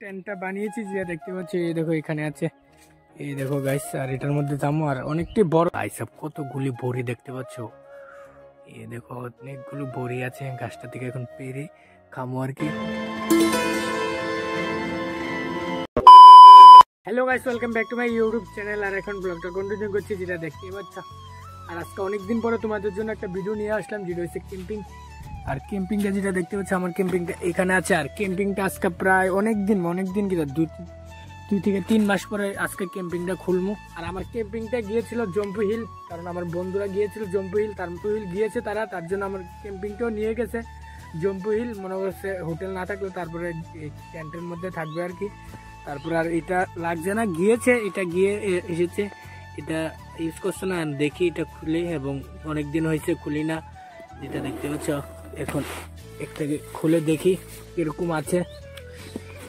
টেন্টটা বানিয়েছি যেটা দেখতে পাচ্ছি, এই দেখো এখানে আছে, এই দেখো গাইস। আর এটার মধ্যে যাবো, আর অনেকটি বড় সব কতগুলি বড়ি দেখতে পাচ্ছ, এই দেখো অনেকগুলো বড়ি আছে। গাছটা থেকে এখন পেরে খামো আর কি। Hello guys, welcome back to my YouTube channel. আর এখন ব্লগটা কন্টিনিউ করছি, যেটা দেখতেই পাচ্ছ। আর আজকে অনেকদিন পরে তোমাদের জন্য একটা ভিডিও নিয়ে আসলাম, যেটা হচ্ছে ক্যাম্পিং। আর ক্যাম্পিংটা যেটা দেখতে পাচ্ছ, আমার ক্যাম্পিংটা এখানে আছে। আর ক্যাম্পিংটা আজকে প্রায় অনেকদিন কি 2 থেকে 3 মাস পরে আজকে ক্যাম্পিংটা খুলবো। আর আমার ক্যাম্পিংটা গিয়েছিল জম্পু হিল, কারণ আমার বন্ধুরা গিয়েছিল জম্পু হিল, গিয়েছে তারা, তার জন্য আমার ক্যাম্পিংটাও নিয়ে গেছে জম্পু হিল। মনে করছে হোটেল না থাকলে তারপরে ক্যান্টের মধ্যে থাকবে আর কি। তারপরে আর এটা লাগছে না, গিয়েছে, এটা গিয়ে এসেছে, এটা ইউজ করছে না। দেখি এটা খুলে, এবং অনেকদিন হয়েছে খুলি না, যেটা দেখতে পাচ্ছ। এখন একটাকে খুলে দেখি কিরকম আছে।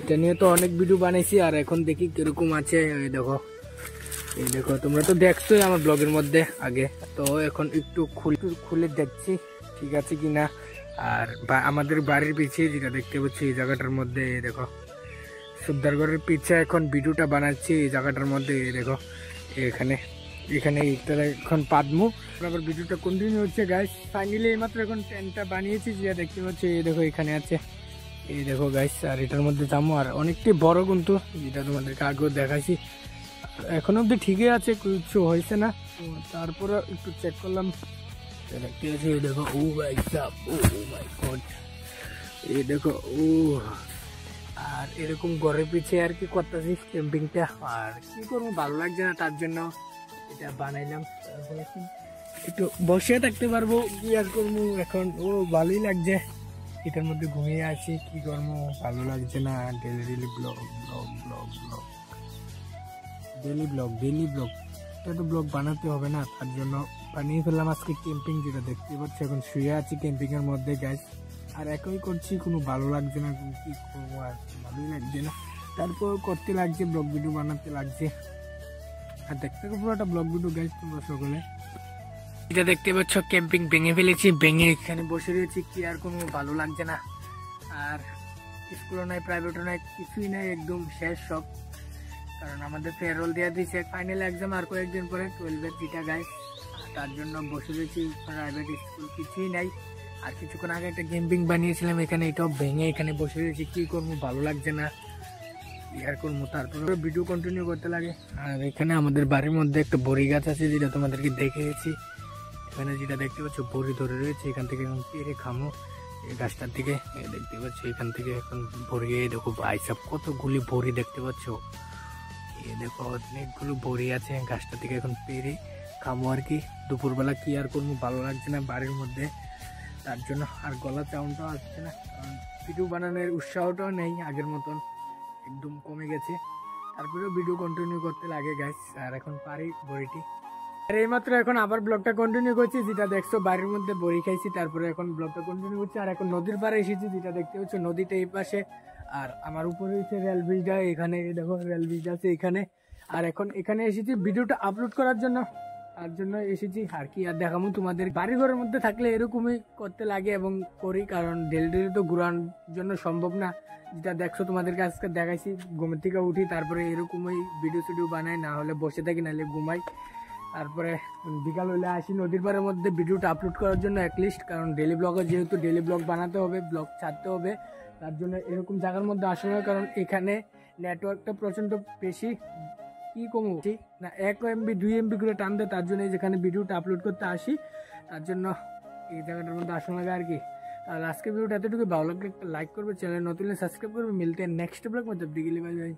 এটা নিয়ে তো অনেক ভিডিও বানাইছি, আর এখন দেখি কিরকম আছে। এই দেখো তোমরা তো দেখছোই আমার ব্লগের মধ্যে আগে, তো এখন একটু খুলে দেখছি ঠিক আছে কিনা। আর আমাদের বাড়ির পিছিয়ে যেটা দেখতে পাচ্ছি, এই জায়গাটার মধ্যে দেখো সুদ্দারগড়ের পিছে এখন ভিডিওটা বানাচ্ছি এই জায়গাটার মধ্যে। দেখো এখানে এখন পাদমু, আবার ভিডিওটা কন্টিনিউ হচ্ছে গাইস। ফাইনালি এইমাত্র এখন টেন্টটা বানিয়েছি যেটা দেখতে পাচ্ছি, এই দেখো এখানে আছে, এই দেখো গাইস। আর এটার মধ্যে যাবো, আর অনেকটি বড় কিন্তু, যেটা তোমাদেরকে আগেও দেখাইছি। এখন অব্দি ঠিকই আছে, কিছু হয়েছে না। তারপরে একটু চেক করলাম, দেখতে পাচ্ছি, এই দেখো ও মাই গড, এই দেখো ও। আর এরকম ঘরের পিছে আর কি করতেছি ক্যাম্পিংটা। আর কি করবো, ভালো লাগছে না, তার জন্য এটা বানাইলাম। একটু বসে থাকতে পারবো, কি আর করবো এখন। ও ভালোই লাগছে, এটার মধ্যে ঘুমিয়ে আছি, কি করবো, ভালো লাগছে না। ডেলি ব্লগ এটা তো ব্লগ বানাতে হবে না, তার জন্য বানিয়ে ফেললাম আজকে ক্যাম্পিং, যেটা দেখতে পাচ্ছি। এখন শুয়ে আছি ক্যাম্পিং এর মধ্যে গাইস, আর একই করছি, কোনো ভালো লাগছে না, কি করবো, আর ভালোই লাগছে না। তারপর করতে লাগছে, ব্লগ ভিডিও বানাতে লাগছে। আর দেখতে পুরো একটা ব্লগ ভিডিও গাইস তোমরা সকলে। এটা দেখতে পাচ্ছ, ক্যাম্পিং ভেঙে ফেলেছি, ভেঙে এখানে বসে রয়েছি, কি আর কোনো ভালো লাগছে না। আর স্কুলও নাই, প্রাইভেটও নাই, কিছুই নাই, একদম শেষ সব। কারণ আমাদের ফেয়ারওয়েল দেওয়া দিয়েছে, ফাইনাল এক্সাম আর কয়েকদিন পরে 12-এর যেটা গাইস। তার জন্য বসে রয়েছি, প্রাইভেট স্কুল কিছুই নাই। আর কিছুক্ষণ আগে একটা ক্যাম্পিং বানিয়েছিলাম এখানে, এটাও ভেঙে এখানে বসে রয়েছি, কি করবো, ভালো লাগছে না, ইয়ার করবো। তারপরে ভিডিও কন্টিনিউ করতে লাগে। আর এখানে আমাদের বাড়ির মধ্যে একটা বড়ি গাছ আছে, যেটা তোমাদেরকে দেখিয়েছি। এখানে যেটা দেখতে পাচ্ছ, বড়ি ধরে রয়েছে, এখান থেকে এখন পেরে খামো এই গাছটার দিকে। দেখতে পাচ্ছ এখান থেকে এখন বড়ি, দেখো ভাই সব কতগুলি বড়ি দেখতে পাচ্ছ, এই দেখো অনেকগুলো বড়ি আছে। গাছটা থেকে এখন পেরে খামো আর কি। দুপুরবেলা কি আর করবো, ভালো লাগছে না বাড়ির মধ্যে, তার জন্য। আর গলা চাউনটাও আসছে না, কারণ ভিডিও বানানোর উৎসাহটাও নেই আগের মতন, একদম কমে গেছে। তারপরেও ভিডিও কন্টিনিউ করতে লাগে গাইস, আর এখন পারি বড়িটি। আর এইমাত্র এখন আবার ব্লগটা কন্টিনিউ করছি, যেটা দেখছো বাড়ির মধ্যে বড়ি খাইছি। তারপরে এখন ব্লগটা কন্টিনিউ করছি, আর এখন নদীর পাড়ে এসেছি, যেটা দেখতে পাচ্ছ নদীটা এই পাশে। আর আমার উপরে হচ্ছে রেল ব্রিজটা, এখানে দেখো রেল ব্রিজ আছে এখানে। আর এখন এখানে এসেছি ভিডিওটা আপলোড করার জন্য, তার জন্য এসেছি। আর কি আর দেখাবো তোমাদের, বাড়ি ঘরের মধ্যে থাকলে এরকমই করতে লাগে এবং করি, কারণ ডেলি তো ঘুরানোর জন্য সম্ভব না। যেটা দেখছো তোমাদেরকে আজকে দেখাইছি, ঘুমের থেকে উঠি, তারপরে এরকমই ভিডিও বানাই, না হলে বসে থাকি, নাহলে ঘুমাই। তারপরে বিকাল হলে আসি নদীর পাড়ের মধ্যে ভিডিওটা আপলোড করার জন্য অ্যাটলিস্ট, কারণ ডেলি ব্লগে যেহেতু ডেলি ব্লগ বানাতে হবে, ব্লগ ছাড়তে হবে, তার জন্য এরকম জায়গার মধ্যে আসা হয়। কারণ এখানে নেটওয়ার্কটা প্রচণ্ড বেশি, কি কমু না 1 MB 2 MB করে টান দেয়, তার জন্য যেখানে ভিডিওটা আপলোড করতে আসি, তার জন্য এই জায়গাটার মধ্যে আসা লাগে আর কি। আর আজকে ভিডিওটা এতটুকু, ভালো লাগলে একটা লাইক করবে, চ্যানেল নতুন সাবস্ক্রাইব করবে। মিলতে নেক্সট ব্লগ মধ্যে, বাই বাই।